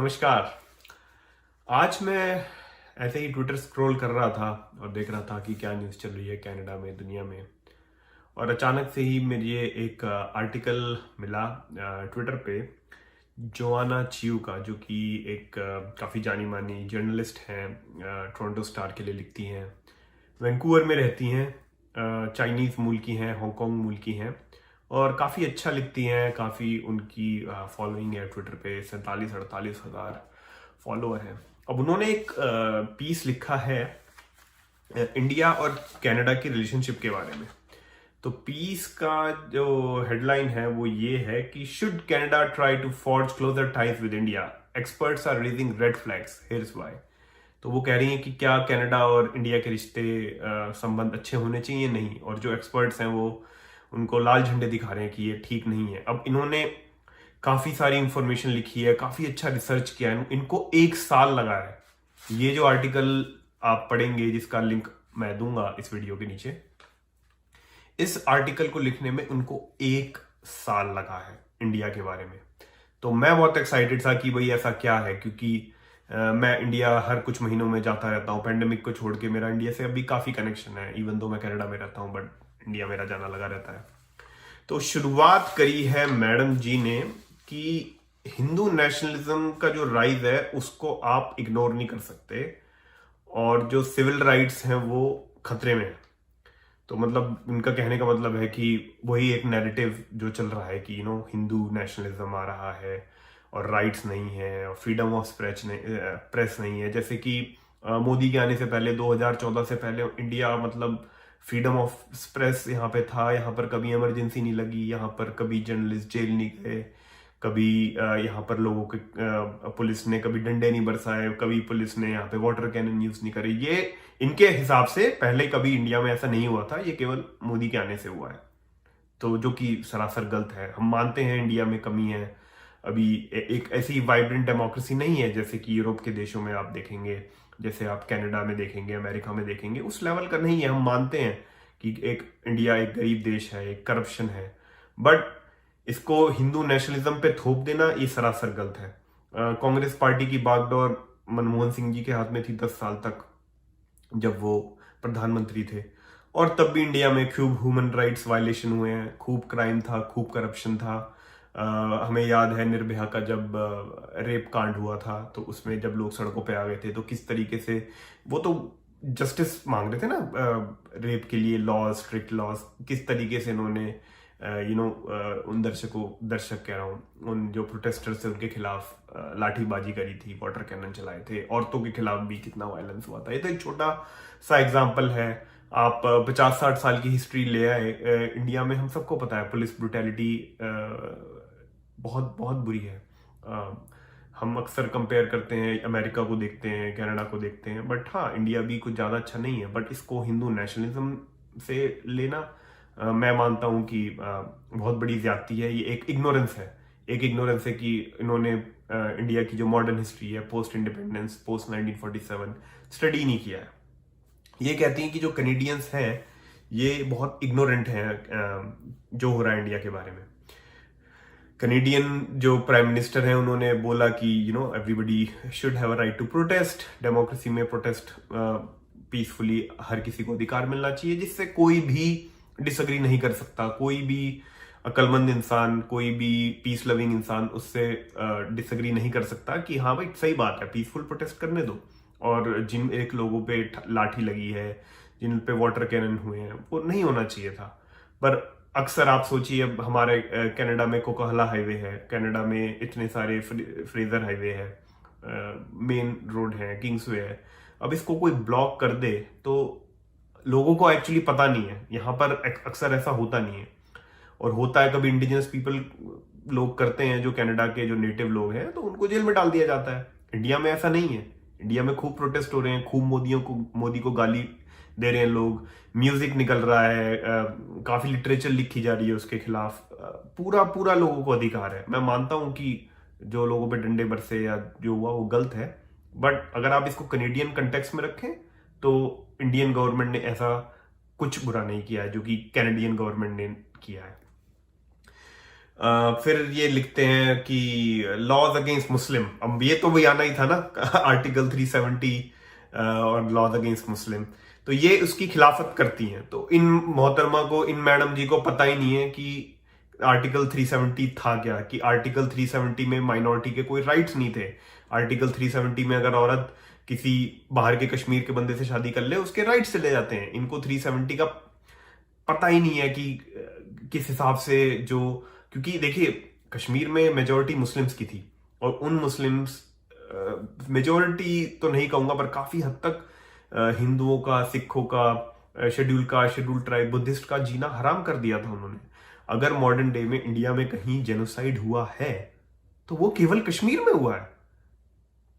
नमस्कार। आज मैं ऐसे ही ट्विटर स्क्रॉल कर रहा था और देख रहा था कि क्या न्यूज़ चल रही है कनाडा में, दुनिया में। और अचानक से ही मुझे एक आर्टिकल मिला ट्विटर पे जोआना चियू का, जो कि एक काफ़ी जानी मानी जर्नलिस्ट हैं, टोरंटो स्टार के लिए लिखती हैं, वैंकूवर में रहती हैं, चाइनीज़ मूल की हैं, हांगकांग मूल की हैं और काफ़ी अच्छा लिखती हैं। काफ़ी उनकी फॉलोइंग है ट्विटर पे, 47-48 हज़ार फॉलोअर हैं। अब उन्होंने एक पीस लिखा है इंडिया और कनाडा की रिलेशनशिप के बारे में। तो पीस का जो हेडलाइन है वो ये है कि should Canada try to forge closer ties with India, experts are raising red flags, here's why. तो वो कह रही हैं कि क्या कनाडा और इंडिया के रिश्ते संबंध अच्छे होने चाहिए, नहीं, और जो एक्सपर्ट्स हैं वो उनको लाल झंडे दिखा रहे हैं कि ये ठीक नहीं है। अब इन्होंने काफ़ी सारी इंफॉर्मेशन लिखी है, काफ़ी अच्छा रिसर्च किया है, इनको 1 साल लगा है। ये जो आर्टिकल आप पढ़ेंगे, जिसका लिंक मैं दूंगा इस वीडियो के नीचे, इस आर्टिकल को लिखने में उनको 1 साल लगा है इंडिया के बारे में। तो मैं बहुत एक्साइटेड था कि भाई ऐसा क्या है, क्योंकि मैं इंडिया हर कुछ महीनों में जाता रहता हूँ। पेंडेमिक को छोड़ के मेरा इंडिया से अभी काफ़ी कनेक्शन है, इवन दो मैं कनाडा में रहता हूँ, बट इंडिया मेरा जाना लगा रहता है। तो शुरुआत करी है मैडम जी ने कि हिंदू नेशनलिज्म का जो राइज है उसको आप इग्नोर नहीं कर सकते, और जो सिविल राइट्स हैं वो खतरे में है। तो मतलब उनका कहने का मतलब है कि वही एक नैरेटिव जो चल रहा है कि हिंदू नेशनलिज्म आ रहा है और राइट्स नहीं है और फ्रीडम ऑफ प्रेस नहीं है। जैसे कि मोदी के आने से पहले 2014 से पहले इंडिया मतलब फ्रीडम ऑफ प्रेस यहाँ पे था, यहाँ पर कभी इमरजेंसी नहीं लगी, यहाँ पर कभी जर्नलिस्ट जेल नहीं गए, कभी यहाँ पर लोगों के पुलिस ने कभी डंडे नहीं बरसाए, कभी पुलिस ने यहाँ पे वाटर कैनन यूज नहीं करे। ये इनके हिसाब से पहले कभी इंडिया में ऐसा नहीं हुआ था, ये केवल मोदी के आने से हुआ है। तो जो कि सरासर गलत है। हम मानते हैं इंडिया में कमी है, अभी एक ऐसी वाइब्रेंट डेमोक्रेसी नहीं है जैसे कि यूरोप के देशों में आप देखेंगे, जैसे आप कनाडा में देखेंगे, अमेरिका में देखेंगे, उस लेवल का नहीं है। हम मानते हैं कि एक इंडिया एक गरीब देश है, एक करप्शन है, बट इसको हिंदू नेशनलिज्म पे थोप देना ये सरासर गलत है। कांग्रेस पार्टी की बागडोर मनमोहन सिंह जी के हाथ में थी 10 साल तक, जब वो प्रधानमंत्री थे, और तब भी इंडिया में खूब ह्यूमन राइट्स वायलेशन हुए हैं, खूब क्राइम था, खूब करप्शन था। हमें याद है निर्भया का जब रेप कांड हुआ था, तो उसमें जब लोग सड़कों पे आ गए थे तो किस तरीके से वो तो जस्टिस मांग रहे थे ना, रेप के लिए लॉज, स्ट्रिक्ट लॉज, किस तरीके से इन्होंने उन दर्शक कह रहा हूँ, उन जो प्रोटेस्टर्स थे उनके खिलाफ लाठीबाजी करी थी, वाटर कैनन चलाए थे, औरतों के खिलाफ भी कितना वायलेंस हुआ था। ये तो एक छोटा सा एग्जाम्पल है। आप 50-60 साल की हिस्ट्री ले आए, इंडिया में हम सबको पता है पुलिस ब्रुटैलिटी बहुत बहुत बुरी है। हम अक्सर कंपेयर करते हैं, अमेरिका को देखते हैं, कनाडा को देखते हैं, बट हाँ, इंडिया भी कुछ ज़्यादा अच्छा नहीं है। बट इसको हिंदू नेशनलिज्म से लेना मैं मानता हूं कि बहुत बड़ी ज्यादती है। ये एक इग्नोरेंस है, एक इग्नोरेंस है कि इन्होंने इंडिया की जो मॉडर्न हिस्ट्री है, पोस्ट इंडिपेंडेंस, पोस्ट 1947 स्टडी नहीं किया है। ये कहती हैं कि जो कनेडियंस हैं ये बहुत इग्नोरेंट हैं जो हो रहा है इंडिया के बारे में। कनेडियन जो प्राइम मिनिस्टर हैं उन्होंने बोला कि everybody should have a right to protest, democracy में प्रोटेस्ट पीसफुली हर किसी को अधिकार मिलना चाहिए, जिससे कोई भी डिसएग्री नहीं कर सकता। कोई भी अक्लमंद इंसान, कोई भी पीस लविंग इंसान उससे डिसएग्री नहीं कर सकता कि हाँ भाई सही बात है, पीसफुल प्रोटेस्ट करने दो। और जिन एक लोगों पे लाठी लगी है, जिन पे वाटर कैनन हुए हैं, वो नहीं होना चाहिए था। पर अक्सर आप सोचिए, अब हमारे कनाडा में कोकोहला हाईवे है, कनाडा में इतने सारे फ्रेजर हाईवे है, मेन रोड है, किंग्सवे है। अब इसको कोई ब्लॉक कर दे तो लोगों को एक्चुअली पता नहीं है, यहाँ पर अक्सर ऐसा होता नहीं है। और होता है कभी इंडिजिनस पीपल लोग करते हैं, जो कनाडा के जो नेटिव लोग हैं, तो उनको जेल में डाल दिया जाता है। इंडिया में ऐसा नहीं है। इंडिया में खूब प्रोटेस्ट हो रहे हैं, खूब मोदी को गाली दे रहे हैं लोग, म्यूजिक निकल रहा है, काफी लिटरेचर लिखी जा रही है उसके खिलाफ। पूरा पूरा लोगों को अधिकार है। मैं मानता हूं कि जो लोगों पे डंडे बरसे या जो हुआ वो गलत है, बट अगर आप इसको कनेडियन कंटेक्स्ट में रखें तो इंडियन गवर्नमेंट ने ऐसा कुछ बुरा नहीं किया है जो कि कैनेडियन गवर्नमेंट ने किया है। फिर ये लिखते हैं कि लॉज अगेंस्ट मुस्लिम, अब ये तो भी आना ही था ना आर्टिकल 370 और लॉज अगेंस्ट मुस्लिम, तो ये उसकी खिलाफत करती हैं। तो इन मोहतरमा को, इन मैडम जी को पता ही नहीं है कि आर्टिकल 370 था क्या, कि आर्टिकल 370 में माइनॉरिटी के कोई राइट्स नहीं थे। आर्टिकल 370 में अगर औरत किसी बाहर के कश्मीर के बंदे से शादी कर ले, उसके राइट्स चले जाते हैं। इनको 370 का पता ही नहीं है कि किस हिसाब से जो, क्योंकि देखिए कश्मीर में मेजोरिटी मुस्लिम्स की थी, और उन मुस्लिम्स, मेजोरिटी तो नहीं कहूंगा पर काफी हद तक हिंदुओं का, सिखों का, शेड्यूल ट्राइब, बुद्धिस्ट का जीना हराम कर दिया था उन्होंने। अगर मॉडर्न डे में इंडिया में कहीं जेनोसाइड हुआ है तो वो केवल कश्मीर में हुआ है,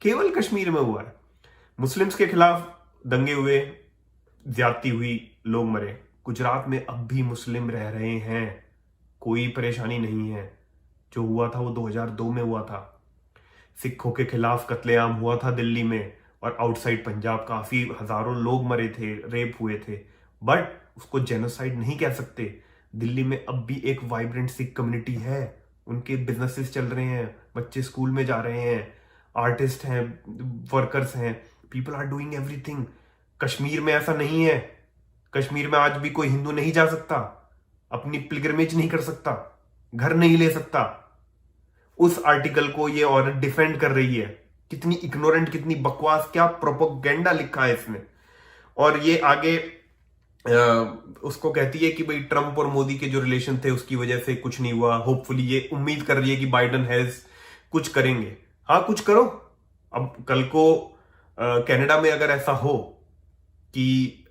केवल कश्मीर में हुआ है। मुस्लिम्स के खिलाफ दंगे हुए, ज्यादती हुई, लोग मरे। गुजरात में अब भी मुस्लिम रह रहे हैं, कोई परेशानी नहीं है। जो हुआ था वो 2002 में हुआ था। सिखों के खिलाफ कत्लेआम हुआ था दिल्ली में, और आउटसाइड पंजाब काफी हजारों लोग मरे थे, रेप हुए थे, बट उसको जेनोसाइड नहीं कह सकते। दिल्ली में अब भी एक वाइब्रेंट सिख कम्युनिटी है, उनके बिजनेसेस चल रहे हैं, बच्चे स्कूल में जा रहे हैं, आर्टिस्ट हैं, वर्कर्स हैं, people are doing everything. Kashmir में ऐसा नहीं है। कश्मीर में आज भी कोई हिंदू नहीं जा सकता, अपनी पिलग्रिमेज नहीं कर सकता, घर नहीं ले सकता। उस आर्टिकल को ये औरत डिफेंड कर रही है। कितनी इग्नोरेंट, कितनी बकवास, क्या प्रोपोगेंडा लिखा है इसने। और ये आगे उसको कहती है कि भाई ट्रंप और मोदी के जो रिलेशन थे उसकी वजह से कुछ नहीं हुआ, होपफुली ये उम्मीद कर रही है कि बाइडन हैज कुछ करेंगे। हाँ, कुछ करो। अब कल को कनाडा में अगर ऐसा हो कि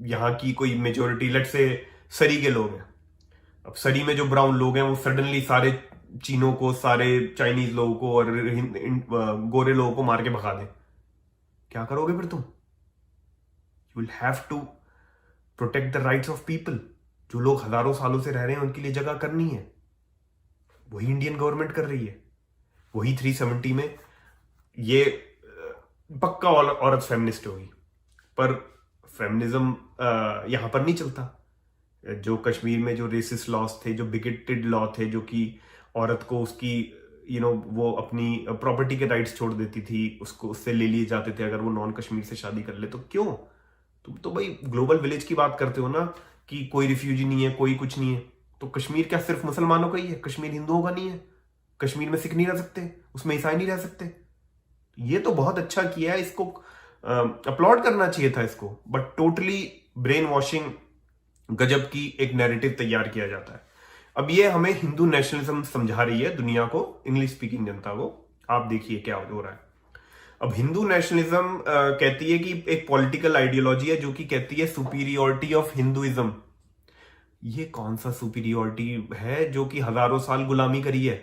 यहाँ की कोई मेजोरिटी, लेट से सरी के लोग हैं, अब सरी में जो ब्राउन लोग हैं वो सडनली सारे चीनों को, सारे चाइनीज लोगों को और गोरे लोगों को मार के भगा दें, क्या करोगे फिर तुम? You will have to protect the rights of people. जो लोग हजारों सालों से रह रहे हैं उनके लिए जगह करनी है, वही इंडियन गवर्नमेंट कर रही है। वही 370 में ये पक्का औरत फेमिनिस्ट होगी, पर फेमिनिज्म यहां पर नहीं चलता। जो कश्मीर में जो रेसिस्ट लॉज थे, जो बिगेटेड लॉ थे, जो कि औरत को उसकी वो अपनी प्रॉपर्टी के राइट्स छोड़ देती थी, उसको उससे ले लिए जाते थे अगर वो नॉन कश्मीर से शादी कर ले। तो क्यों? तुम तो भाई ग्लोबल विलेज की बात करते हो ना, कि कोई रिफ्यूजी नहीं है, कोई कुछ नहीं है। तो कश्मीर क्या सिर्फ मुसलमानों का ही है? कश्मीर हिंदुओं का नहीं है? कश्मीर में सिख नहीं रह सकते, उसमें ईसाई नहीं रह सकते? ये तो बहुत अच्छा किया है, इसको अपलॉड करना चाहिए था इसको। बट टोटली ब्रेन वॉशिंग गजब की एक नैरेटिव तैयार किया जाता है। अब ये हमें हिंदू नेशनलिज्म समझा रही है दुनिया को, इंग्लिश स्पीकिंग जनता को। आप देखिए क्या हो रहा है। अब हिंदू नेशनलिज्म कहती है कि एक पॉलिटिकल आइडियोलॉजी है जो कि कहती है सुपीरियोरिटी ऑफ हिंदुइज्म। ये कौन सा सुपीरियोरिटी है जो कि हजारों साल गुलामी करी है?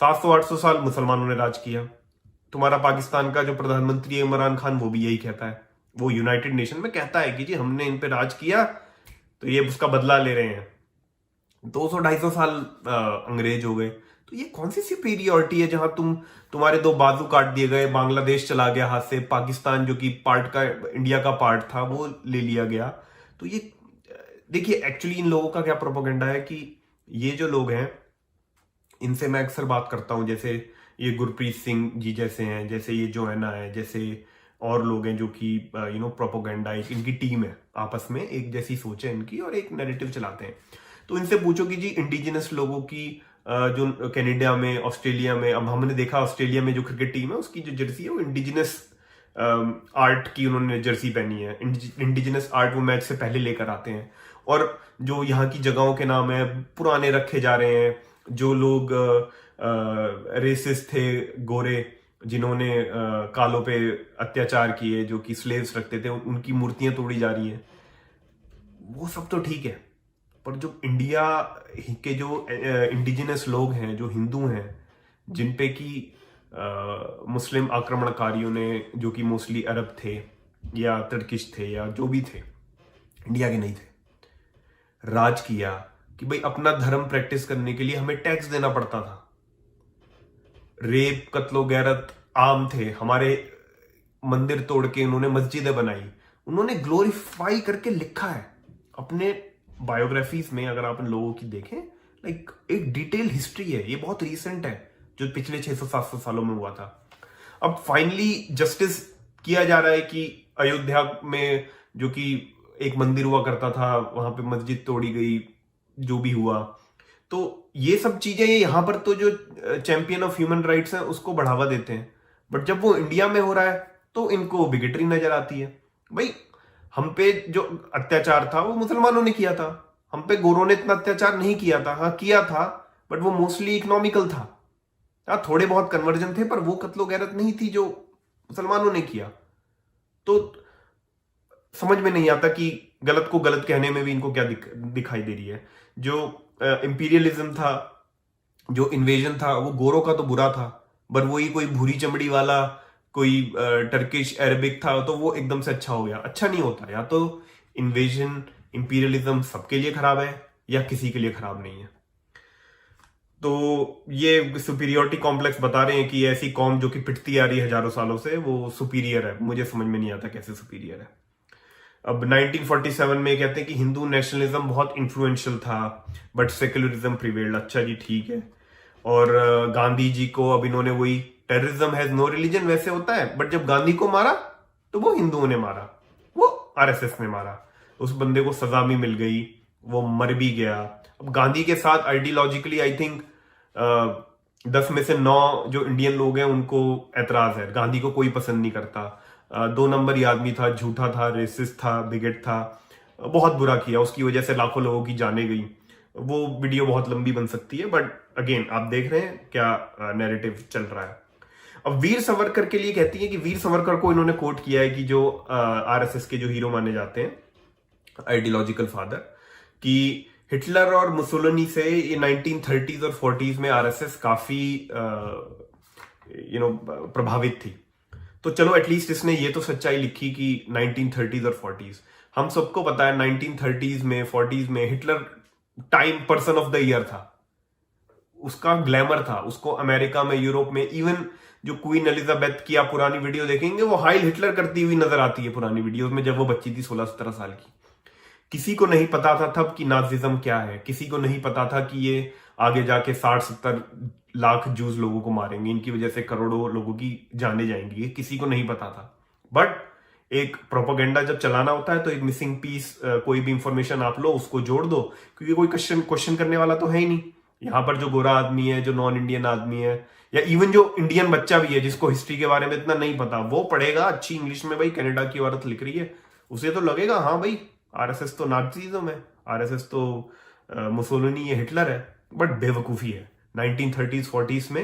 700-800 साल मुसलमानों ने राज किया। तुम्हारा पाकिस्तान का जो प्रधानमंत्री है इमरान खान, वो भी यही कहता है। वो यूनाइटेड नेशन में कहता है कि जी हमने इन पे राज किया तो ये उसका बदला ले रहे हैं। 200-250 साल अंग्रेज हो गए। तो ये कौन सी सुपीरियोरिटी है जहां तुम्हारे 2 बाजू काट दिए गए, बांग्लादेश चला गया हाथ से, पाकिस्तान जो कि पार्ट का, इंडिया का पार्ट था, वो ले लिया गया। तो ये देखिए एक्चुअली इन लोगों का क्या प्रोपेगेंडा है कि ये जो लोग हैं, इनसे मैं अक्सर बात करता हूं, जैसे ये गुरप्रीत सिंह जी जैसे हैं, जैसे ये जोहना है, जैसे और लोग हैं जो कि प्रोपेगेंडा, एक इनकी टीम है, आपस में एक जैसी सोच है इनकी और एक नैरेटिव चलाते हैं। तो इनसे पूछो कि जी इंडिजिनस लोगों की जो कनाडा में, ऑस्ट्रेलिया में, अब हमने देखा ऑस्ट्रेलिया में जो क्रिकेट टीम है उसकी जो जर्सी है वो इंडिजिनस आर्ट की उन्होंने जर्सी पहनी है। इंडिजिनस आर्ट वो मैच से पहले लेकर आते हैं। और जो यहाँ की जगहों के नाम है पुराने रखे जा रहे हैं। जो लोग रेसिस्ट थे, गोरे, जिन्होंने कालों पे अत्याचार किए, जो कि स्लेव्स रखते थे, उनकी मूर्तियां तोड़ी जा रही हैं। वो सब तो ठीक है, पर जो इंडिया के जो इंडिजिनस लोग हैं, जो हिंदू हैं, जिन पे कि मुस्लिम आक्रमणकारियों ने, जो कि मोस्टली अरब थे या तुर्किश थे या जो भी थे, इंडिया के नहीं थे, राज किया कि भाई अपना धर्म प्रैक्टिस करने के लिए हमें टैक्स देना पड़ता था। रेप, कत्लो गैरत आम थे। हमारे मंदिर तोड़ के उन्होंने मस्जिदें बनाई। उन्होंने ग्लोरीफाई करके लिखा है अपने बायोग्राफीज में। अगर आप इन लोगों की देखें लाइक एक डिटेल हिस्ट्री है, ये बहुत रिसेंट है जो पिछले 600-700 सालों में हुआ था। अब फाइनली जस्टिस किया जा रहा है कि अयोध्या में जो कि एक मंदिर हुआ करता था, वहां पे मस्जिद तोड़ी गई, जो भी हुआ, तो ये सब चीजें यहाँ पर तो जो चैंपियन ऑफ ह्यूमन राइट्स हैं उसको बढ़ावा देते हैं, बट जब वो इंडिया में हो रहा है तो इनको बिगेटरी नजर आती है। भाई हम पे जो अत्याचार था वो मुसलमानों ने किया था, हम पे गोरों ने इतना अत्याचार नहीं किया था। हाँ किया था, बट वो मोस्टली इकोनॉमिकल था। हाँ थोड़े बहुत कन्वर्जन थे, पर वो कत्लो गैरत नहीं थी जो मुसलमानों ने किया। तो समझ में नहीं आता कि गलत को गलत कहने में भी इनको क्या दिखाई दे रही है। जो इंपीरियलिज्म था, जो इन्वेजन था, वो गोरों का तो बुरा था, पर वही कोई भूरी चमड़ी वाला कोई टर्किश अरेबिक था तो वो एकदम से अच्छा हो गया। अच्छा नहीं होता। या तो इन्वेजन इंपीरियलिज्म सबके लिए खराब है या किसी के लिए खराब नहीं है। तो ये सुपीरियोरिटी कॉम्प्लेक्स बता रहे हैं कि ऐसी कौम जो कि पिटती आ रही है हजारों सालों से वो सुपीरियर है। मुझे समझ में नहीं आता कैसे सुपीरियर है। अब 1947 में कहते हैं कि हिंदू नेशनलिज्म बहुत इन्फ्लुएंशियल था बट सेक्युलरिज्म प्रिवेल्ड। अच्छा जी ठीक है। और गांधी जी को अब इन्होंने वही टेररिज्म हैज नो रिलीजन वैसे होता है, बट जब गांधी को मारा तो वो हिंदुओं ने मारा, वो आरएसएस ने मारा। उस बंदे को सजा भी मिल गई, वो मर भी गया। अब गांधी के साथ आइडियोलॉजिकली आई थिंक 10 में से 9 जो इंडियन लोग हैं उनको एतराज है। गांधी को कोई पसंद नहीं करता। 2 नंबरी आदमी था, झूठा था, रेसिस्ट था, बिगेट था, बहुत बुरा किया। उसकी वजह से लाखों लोगों की जाने गई। वो वीडियो बहुत लंबी बन सकती है, बट अगेन आप देख रहे हैं क्या नैरेटिव चल रहा है। अब वीर सावरकर के लिए कहती है कि वीर सावरकर को इन्होंने कोट किया है कि जो आरएसएस के जो हीरो माने जाते हैं, आइडियोलॉजिकल फादर, कि हिटलर और मुसोलिनी से ये 1930s और 40s में आरएसएस काफी प्रभावित थी। तो चलो एटलीस्ट इसने ये तो सच्चाई लिखी कि 1930s और 40s। हम सबको पता है 1930s में 40s में Hitler time person of the year था। उसका ग्लैमर था, उसको अमेरिका में, यूरोप में, इवन जो क्वीन एलिजाबेथ की आप पुरानी वीडियो देखेंगे वो हाइल हिटलर करती हुई नजर आती है पुरानी वीडियोस में, जब वो बच्ची थी 16-17 साल की। किसी को नहीं पता था तब कि नाजिज्म क्या है। किसी को नहीं पता था कि ये आगे जाके 60-70 लाख जूस लोगों को मारेंगे, इनकी वजह से करोड़ों लोगों की जाने जाएंगी। किसी को नहीं पता था। बट एक प्रोपेगेंडा जब चलाना होता है तो एक मिसिंग पीस, कोई भी इंफॉर्मेशन आप लो उसको जोड़ दो, क्योंकि कोई क्वेश्चन करने वाला तो है ही नहीं। यहाँ पर जो गोरा आदमी है, जो नॉन इंडियन आदमी है, या इवन जो इंडियन बच्चा भी है जिसको हिस्ट्री के बारे में इतना नहीं पता, वो पढ़ेगा अच्छी इंग्लिश में, भाई कनाडा की औरत लिख रही है, उसे तो लगेगा हाँ भाई आरएसएस तो नाजीज्म है, आरएसएस तो मुसोलिनी है, हिटलर है। बट बेवकूफी है। 1930s 40s में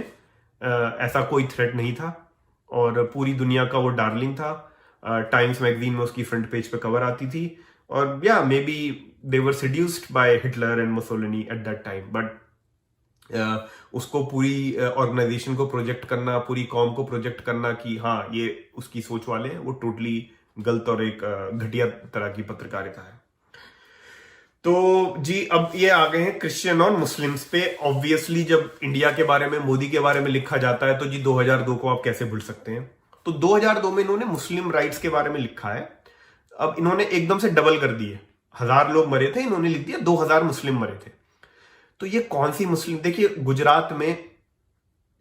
ऐसा कोई थ्रेट नहीं था और पूरी दुनिया का वो डार्लिंग था। टाइम्स मैगजीन में उसकी फ्रंट पेज पे कवर आती थी। और या maybe they were seduced by Hitler and Mussolini at that time, but उसको पूरी ऑर्गेनाइजेशन को प्रोजेक्ट करना, पूरी कॉम को प्रोजेक्ट करना कि हाँ ये उसकी सोच वाले हैं, वो टोटली गलत और एक घटिया तरह की पत्रकारिता है। तो जी अब ये आ गए हैं क्रिश्चियन और मुस्लिम्स पे। ऑब्वियसली जब इंडिया के बारे में, मोदी के बारे में लिखा जाता है तो जी 2002 को आप कैसे भूल सकते हैं। तो 2002 में इन्होंने मुस्लिम राइट्स के बारे में लिखा है। अब इन्होंने एकदम से डबल कर दिए। 1000 लोग मरे थे, इन्होंने लिख दिया 2000 मुस्लिम मरे थे। तो ये कौन सी मुस्लिम, देखिए गुजरात में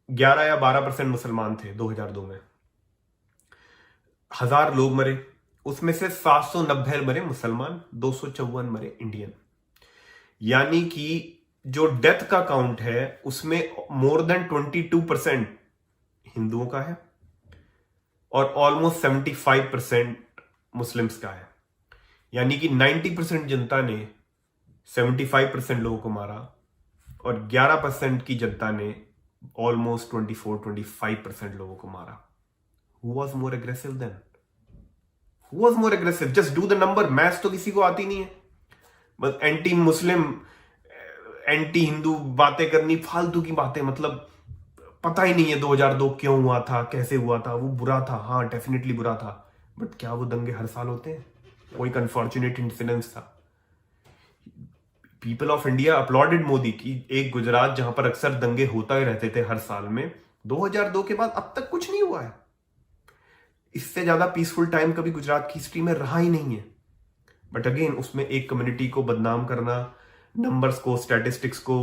11 या 12% मुसलमान थे 2002 में। 1000 लोग मरे, उसमें से 790 मरे मुसलमान, 254 मरे इंडियन। यानी कि जो डेथ का काउंट है उसमें मोर देन 22% हिंदुओं का है और ऑलमोस्ट 75% मुस्लिम्स का है। यानी कि 90% जनता ने 75% लोगों को मारा और 11% की जनता ने ऑलमोस्ट 24-25% लोगों को मारा। Who was more aggressive then? Who was more aggressive? Just do the number. Maths तो किसी को आती नहीं है, बस एंटी मुस्लिम, एंटी हिंदू बातें करनी, फालतू की बातें। मतलब पता ही नहीं है 2002 क्यों हुआ था, कैसे हुआ था। वो बुरा था, हाँ डेफिनेटली बुरा था, बट क्या वो दंगे हर साल होते हैं? कोई अनफॉर्चुनेट इंसिडेंस था। People of India uploaded Modi की एक गुजरात जहां पर अक्सर दंगे होता ही रहते थे हर साल में, 2002 के बाद अब तक कुछ नहीं हुआ है। इससे ज्यादा पीसफुल टाइम कभी गुजरात की हिस्ट्री में रहा ही नहीं है। बट अगेन उसमें एक कम्युनिटी को बदनाम करना, नंबर्स को, स्टैटिस्टिक्स को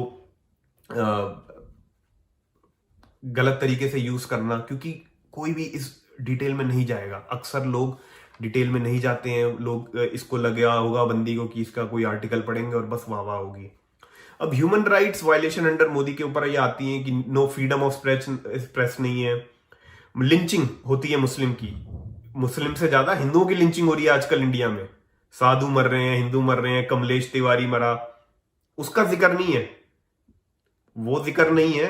गलत तरीके से यूज करना, क्योंकि कोई भी इस डिटेल में नहीं जाएगा। अक्सर लोग डिटेल में नहीं जाते हैं, लोग इसको लगा होगा बंदी को कि इसका कोई आर्टिकल पढ़ेंगे और बस वाह वाह होगी। अब human rights violation under Modi के ऊपर ये आती है कि नो फ्रीडम ऑफ प्रेस नहीं है, लिंचिंग होती है मुस्लिम की, मुस्लिम से ज्यादा हिंदुओं की लिंचिंग हो रही है आजकल इंडिया में। साधु मर रहे हैं, हिंदू मर रहे हैं, कमलेश तिवारी मरा, उसका जिक्र नहीं है, वो जिक्र नहीं है,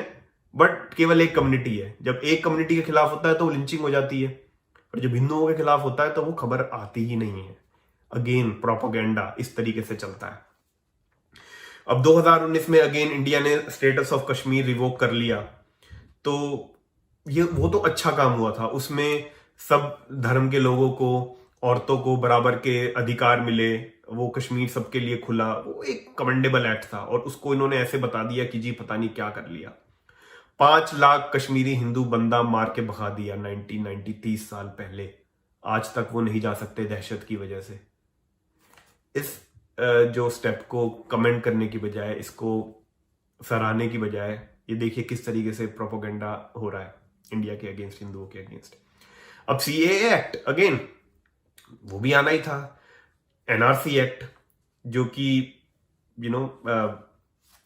बट केवल एक कम्युनिटी है। जब एक कम्युनिटी के खिलाफ होता है तो वो लिंचिंग हो जाती है, और जब हिंदुओं के खिलाफ होता है तो वो खबर आती ही नहीं है। अगेन प्रोपोगेंडा इस तरीके से चलता है। अब 2019 में अगेन इंडिया ने स्टेटस ऑफ कश्मीर रिवोक कर लिया, तो ये वो तो अच्छा काम हुआ था, उसमें सब धर्म के लोगों को, औरतों को बराबर के अधिकार मिले, वो कश्मीर सबके लिए खुला, वो एक कमेंडेबल एक्ट था। और उसको इन्होंने ऐसे बता दिया कि जी पता नहीं क्या कर लिया। 5 लाख कश्मीरी हिंदू बंदा मार के भगा दिया 1990, 30 साल पहले। आज तक वो नहीं जा सकते दहशत की वजह से। इस जो स्टेप को कमेंट करने की बजाय, इसको सराहने की बजाय, ये देखिए किस तरीके से प्रोपोगेंडा हो रहा है इंडिया के अगेंस्ट, हिंदुओं के अगेंस्ट। अब सीएए एक्ट अगेन वो भी आना ही था, एनआरसी एक्ट, जो कि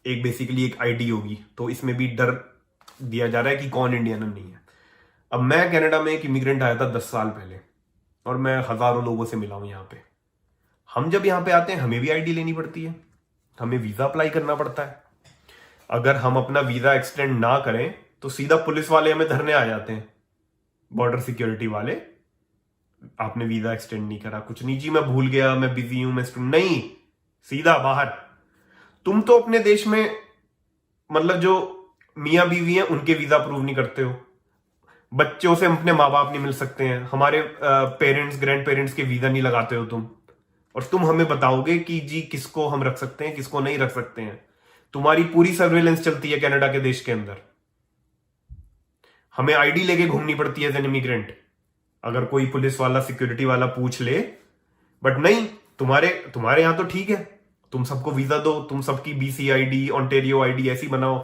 एक बेसिकली एक आईडी होगी, तो इसमें भी डर दिया जा रहा है कि कौन इंडियन नहीं है। अब मैं कनाडा में एक इमिग्रेंट आया था 10 साल पहले, और मैं हजारों लोगों से मिला हूं यहाँ पे। हम जब यहाँ पे आते हैं हमें भी आईडी लेनी पड़ती है, हमें वीजा अप्लाई करना पड़ता है। अगर हम अपना वीजा एक्सटेंड ना करें तो सीधा पुलिस वाले हमें धरने आ जाते हैं, बॉर्डर सिक्योरिटी वाले, आपने वीजा एक्सटेंड नहीं करा, कुछ नहीं जी मैं भूल गया, मैं बिजी हूं, मैं स्टूडेंट नहीं, सीधा बाहर। तुम तो अपने देश में मतलब जो मियां बीवी हैं उनके वीजा अप्रूव नहीं करते हो, बच्चों से अपने माँ बाप नहीं मिल सकते हैं, हमारे पेरेंट्स ग्रैंड पेरेंट्स के वीजा नहीं लगाते हो तुम, और तुम हमें बताओगे कि जी किसको हम रख सकते हैं किसको नहीं रख सकते हैं। तुम्हारी पूरी सर्वेलेंस चलती है कनाडा के देश के अंदर, हमें आईडी लेके घूमनी पड़ती है एज एन इमिग्रेंट, अगर कोई पुलिस वाला सिक्योरिटी वाला पूछ ले। बट नहीं, तुम्हारे यहां तो ठीक है, तुम सबको वीजा दो, तुम सबकी बीसी आईडी, ऑन्टेरियो आईडी ऐसी बनाओ,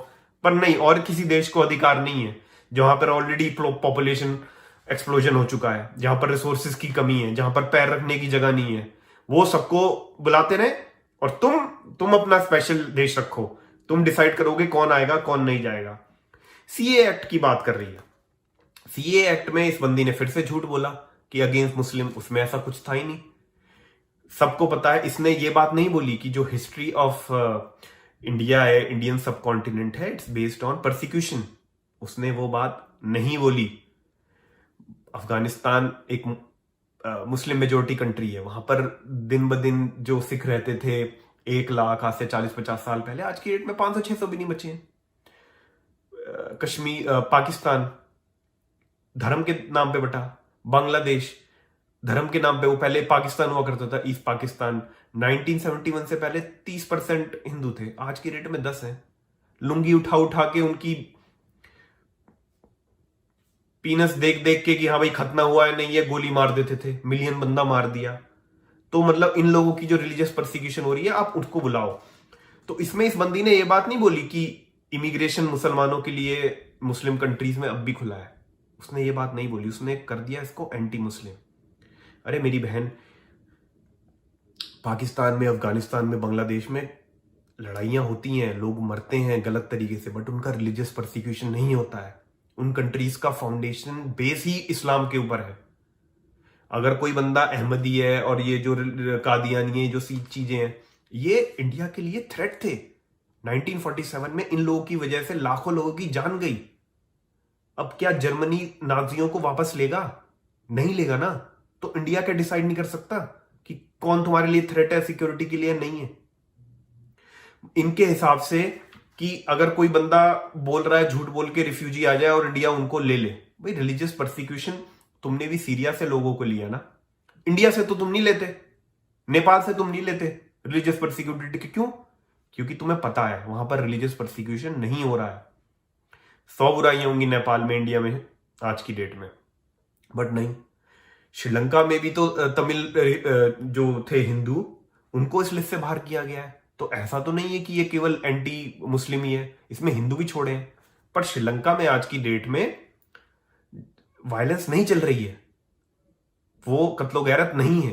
पर नहीं, और किसी देश को अधिकार नहीं है जहां पर ऑलरेडी पॉपुलेशन एक्सप्लोजन हो चुका है, जहां पर रिसोर्सेज की कमी है, जहां पर पैर रखने की जगह नहीं है, वो सबको बुलाते रहे, और तुम अपना स्पेशल देश रखो, तुम डिसाइड करोगे कौन आएगा कौन नहीं जाएगा। सीए एक्ट की बात कर रही है। सीए एक्ट में इस बंदी ने फिर से झूठ बोला कि अगेंस्ट मुस्लिम, उसमें ऐसा कुछ था ही नहीं। सबको पता है, इसने ये बात नहीं बोली कि जो हिस्ट्री ऑफ इंडिया है, इंडियन सब कॉन्टिनेंट है, इट्स बेस्ड ऑन परसिक्यूशन, उसने वो बात नहीं बोली। अफगानिस्तान एक मुस्लिम मेजोरिटी कंट्री है, वहां पर दिन ब दिन जो सिख रहते थे 1 लाख, आज से 40-50 साल पहले, आज की डेट में 500-600 भी नहीं बचे हैं। कश्मीर, पाकिस्तान धर्म के नाम पे बटा, बांग्लादेश धर्म के नाम पे, वो पहले पाकिस्तान हुआ करता था, ईस्ट पाकिस्तान। 1971 से पहले 30% हिंदू थे, आज की डेट में 10 है। लुंगी उठा उठा के उनकी पीनस देख देख के कि हाँ भाई खतना हुआ है नहीं, ये गोली मार देते थे, मिलियन बंदा मार दिया। तो मतलब इन लोगों की जो रिलीजियस परसिक्यूशन हो रही है, आप उसको बुलाओ। तो इसमें इस बंदी ने ये बात नहीं बोली कि इमिग्रेशन मुसलमानों के लिए मुस्लिम कंट्रीज में अब भी खुला है, उसने ये बात नहीं बोली, उसने कर दिया इसको एंटी मुस्लिम। अरे मेरी बहन, पाकिस्तान में, अफगानिस्तान में, बांग्लादेश में लड़ाइयां होती हैं, लोग मरते हैं गलत तरीके से, बट उनका रिलीजियस परसिक्यूशन नहीं होता है। उन कंट्रीज का फाउंडेशन बेस ही इस्लाम के ऊपर है। अगर कोई बंदा अहमदी है और ये जो कादियानी है, जो सी चीजें हैं, ये इंडिया के लिए थ्रेट थे। 1947 में इन लोगों की वजह से लाखों लोगों की जान गई। अब क्या जर्मनी नाजियों को वापस लेगा? नहीं लेगा ना। तो इंडिया क्या डिसाइड नहीं कर सकता कि कौन तुम्हारे लिए थ्रेट है, सिक्योरिटी के लिए नहीं है? इनके हिसाब से कि अगर कोई बंदा बोल रहा है झूठ बोल के रिफ्यूजी आ जाए और इंडिया उनको ले ले, भाई रिलीजियस परसिक्यूशन तुमने भी सीरिया से लोगों को लिया ना, इंडिया से तो तुम नहीं लेते, नेपाल से तुम नहीं लेते रिलीजियस परसिक्यूटिविटी। क्यों? क्योंकि तुम्हें पता है वहां पर रिलीजियस परसिक्यूशन नहीं हो रहा है। 100 बुराइयां होंगी नेपाल में, इंडिया में आज की डेट में, बट नहीं। श्रीलंका में भी तो तमिल जो थे हिंदू, उनको इस लिस्ट से बाहर किया गया है। तो ऐसा तो नहीं है कि ये केवल एंटी मुस्लिम ही है, इसमें हिंदू भी छोड़े हैं। पर श्रीलंका में आज की डेट में वायलेंस नहीं चल रही है, वो कत्लो गैरत नहीं है।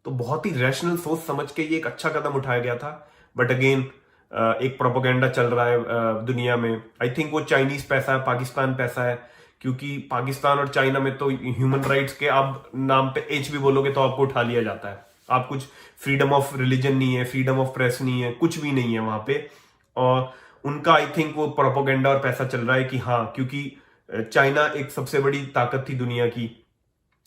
तो बहुत ही रैशनल सोच समझ के ये एक अच्छा कदम उठाया गया था। बट अगेन एक प्रोपोगेंडा चल रहा है दुनिया में। आई थिंक वो चाइनीज पैसा है, पाकिस्तान पैसा है, क्योंकि पाकिस्तान और चाइना में तो ह्यूमन राइट्स के आप नाम पे एच भी बोलोगे तो आपको उठा लिया जाता है। आप कुछ फ्रीडम ऑफ रिलीजन नहीं है, फ्रीडम ऑफ प्रेस नहीं है, कुछ भी नहीं है वहां पे। और उनका आई थिंक वो प्रोपोगेंडा और पैसा चल रहा है कि हाँ, क्योंकि चाइना एक सबसे बड़ी ताकत थी दुनिया की,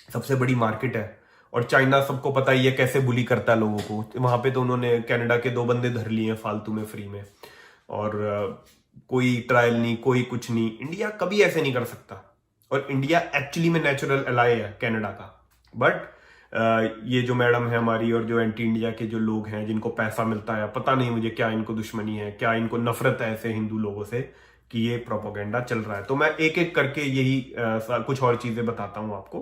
सबसे बड़ी मार्केट है, और चाइना सबको पता ही है कैसे बुली करता है लोगों को। वहां पे तो उन्होंने कनाडा के 2 बंदे धर लिए हैं फालतू में, फ्री में, और कोई ट्रायल नहीं, कोई कुछ नहीं। इंडिया कभी ऐसे नहीं कर सकता, और इंडिया एक्चुअली में नेचुरल एलाय है कनाडा का। बट ये जो मैडम है हमारी और जो एंटी इंडिया के जो लोग हैं जिनको पैसा मिलता है, पता नहीं मुझे क्या इनको दुश्मनी है, क्या इनको नफरत है ऐसे हिंदू लोगों से कि ये प्रोपोगेंडा चल रहा है। तो मैं एक एक करके यही कुछ और चीजें बताता हूं आपको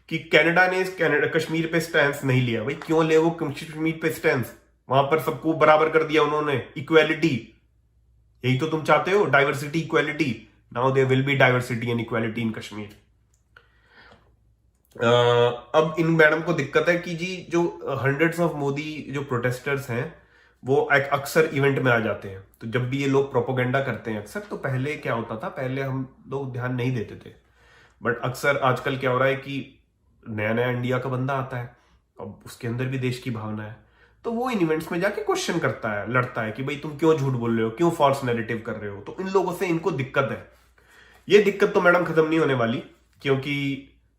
कि कनाडा ने कश्मीर पे स्टैंड नहीं लिया। भाई क्यों ले वो कश्मीर पे स्टैंड? वहां पर सबको बराबर कर दिया उन्होंने, इक्वेलिटी। यही तो तुम चाहते हो, diversity, equality. Now there will be diversity and equality in Kashmir. अब इन मैडम को दिक्कत है कि जी जो हंड्रेड्स ऑफ मोदी जो प्रोटेस्टर्स हैं वो अक्सर इवेंट में आ जाते हैं। तो जब भी ये लोग प्रोपोगेंडा करते हैं अक्सर, तो पहले क्या होता था, पहले हम लोग ध्यान नहीं देते थे, बट अक्सर आजकल क्या हो रहा है कि नया नया इंडिया का बंदा आता है, अब उसके अंदर भी देश की भावना है, तो वो इन इवेंट्स में जाके क्वेश्चन करता है, लड़ता है कि भाई तुम क्यों झूठ बोल रहे हो, क्यों फॉल्स नैरेटिव कर रहे हो। तो इन लोगों से इनको दिक्कत है। ये दिक्कत तो मैडम खत्म नहीं होने वाली, क्योंकि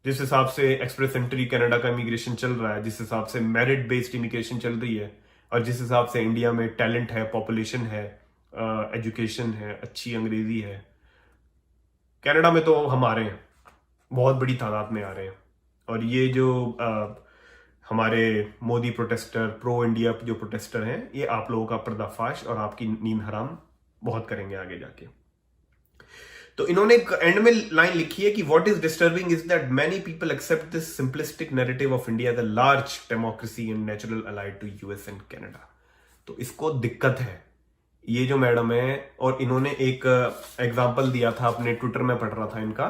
जिस हिसाब से एक्सप्रेस एंट्री कनाडा का इमिग्रेशन चल रहा है, जिस हिसाब से मेरिट बेस्ड इमिग्रेशन चल रही है, और जिस हिसाब से इंडिया में टैलेंट है, पॉपुलेशन है, एजुकेशन है, अच्छी अंग्रेजी है, कनाडा में तो हम आ रहे हैं, बहुत बड़ी तादाद में आ रहे हैं। और ये जो हमारे मोदी प्रोटेस्टर, प्रो इंडिया जो प्रोटेस्टर हैं, ये आप लोगों का पर्दाफाश और आपकी नींद हराम बहुत करेंगे आगे जाके। तो इन्होंने एंड में लाइन लिखी है कि what is disturbing is that many people accept this simplistic narrative of India the large democracy and natural allied to US and Canada. तो इसको दिक्कत है ये जो मैडम है। और इन्होंने एक एग्जांपल दिया था, अपने ट्विटर में पढ़ रहा था इनका,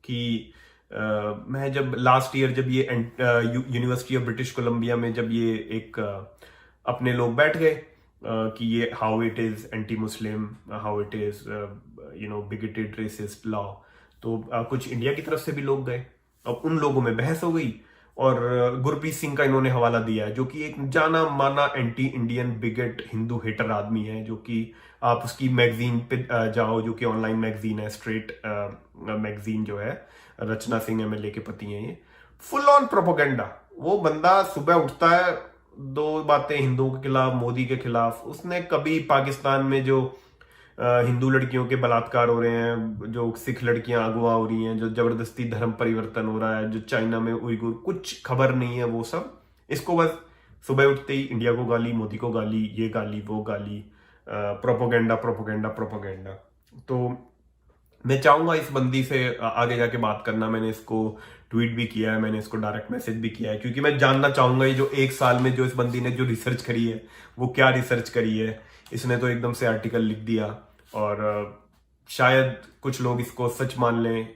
कि मैं जब लास्ट ईयर जब ये यूनिवर्सिटी ऑफ ब्रिटिश कोलंबिया में जब ये एक अपने लोग बैठ गए कि ये how it is anti Muslim, how it is bigoted racist law, तो कुछ इंडिया की तरफ से भी लोग गए। अब उन लोगों में बहस हो गई, और गुरप्रीत सिंह का इन्होंने हवाला दिया है, जो कि एक जाना माना एंटी इंडियन बिगेट हिंदू हेटर आदमी है, जो कि आप उसकी मैगजीन पे जाओ, जो कि ऑनलाइन मैगजीन है, स्ट्रेट मैगजीन जो है, रचना सिंह एमएलए के पति हैं, ये फुल ऑन प्रोपोगेंडा। वो बंदा सुबह उठता है, 2 बातें हिंदुओं के खिलाफ, मोदी के खिलाफ। उसने कभी पाकिस्तान में जो हिंदू लड़कियों के बलात्कार हो रहे हैं, जो सिख लड़कियां अगवा हो रही हैं, जो जबरदस्ती धर्म परिवर्तन हो रहा है, जो चाइना में उइगुर, कुछ खबर नहीं है वो सब। इसको बस सुबह उठते ही इंडिया को गाली, मोदी को गाली, ये गाली, वो गाली, प्रोपोगेंडा प्रोपोगेंडा प्रोपोगेंडा। तो मैं चाहूंगा इस बंदी से आगे जाके बात करना। मैंने इसको ट्वीट भी किया है, मैंने इसको डायरेक्ट मैसेज भी किया है, क्योंकि मैं जानना चाहूंगा ये जो 1 साल में जो इस बंदी ने जो रिसर्च करी है वो क्या रिसर्च करी है। इसने तो एकदम से आर्टिकल लिख दिया, और शायद कुछ लोग इसको सच मान लें,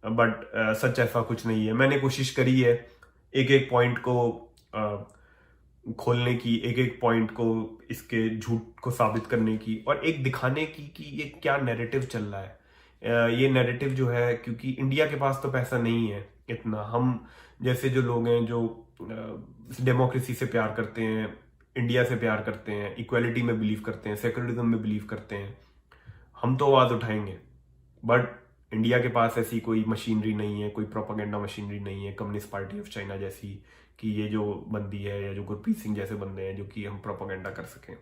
बट सच ऐसा कुछ नहीं है। मैंने कोशिश करी है एक एक पॉइंट को खोलने की, एक एक पॉइंट को, इसके झूठ को साबित करने की, और एक दिखाने की कि ये क्या नैरेटिव चल रहा है। ये नैरेटिव जो है, क्योंकि इंडिया के पास तो पैसा नहीं है इतना, हम जैसे जो लोग हैं जो डेमोक्रेसी से प्यार करते हैं, इंडिया से प्यार करते हैं, इक्वालिटी में बिलीव करते हैं, सेकुलरिज्म में बिलीव करते हैं, हम तो आवाज उठाएंगे। बट इंडिया के पास ऐसी कोई मशीनरी नहीं है, कोई प्रोपेगेंडा मशीनरी नहीं है, कम्युनिस्ट पार्टी ऑफ चाइना जैसी, कि ये जो बंदी है या जो गुरप्रीत सिंह जैसे बंदे हैं जो कि हम प्रोपेगेंडा कर सकें।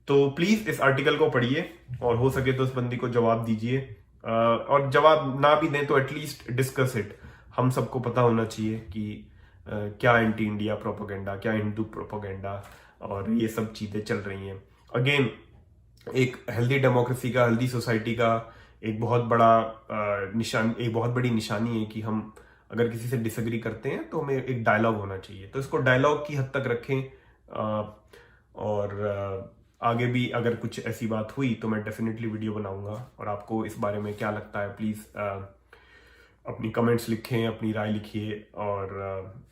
तो प्लीज इस आर्टिकल को पढ़िए, और हो सके तो उस बंदी को जवाब दीजिए, और जवाब ना भी दें तो एटलीस्ट डिस्कस इट। हम सबको पता होना चाहिए कि क्या एंटी इंडिया प्रोपेगेंडा, क्या हिंदू प्रोपेगेंडा, और ये सब चीजें चल रही हैं। अगेन, एक हेल्दी डेमोक्रेसी का, हेल्दी सोसाइटी का एक बहुत बड़ा एक बहुत बड़ी निशानी है कि हम अगर किसी से डिसएग्री करते हैं तो हमें एक डायलॉग होना चाहिए। तो इसको डायलॉग की हद तक रखें, और आगे भी अगर कुछ ऐसी बात हुई तो मैं डेफिनेटली वीडियो बनाऊंगा। और आपको इस बारे में क्या लगता है प्लीज़ अपनी कमेंट्स लिखें, अपनी राय लिखिए, और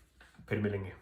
फिर मिलेंगे।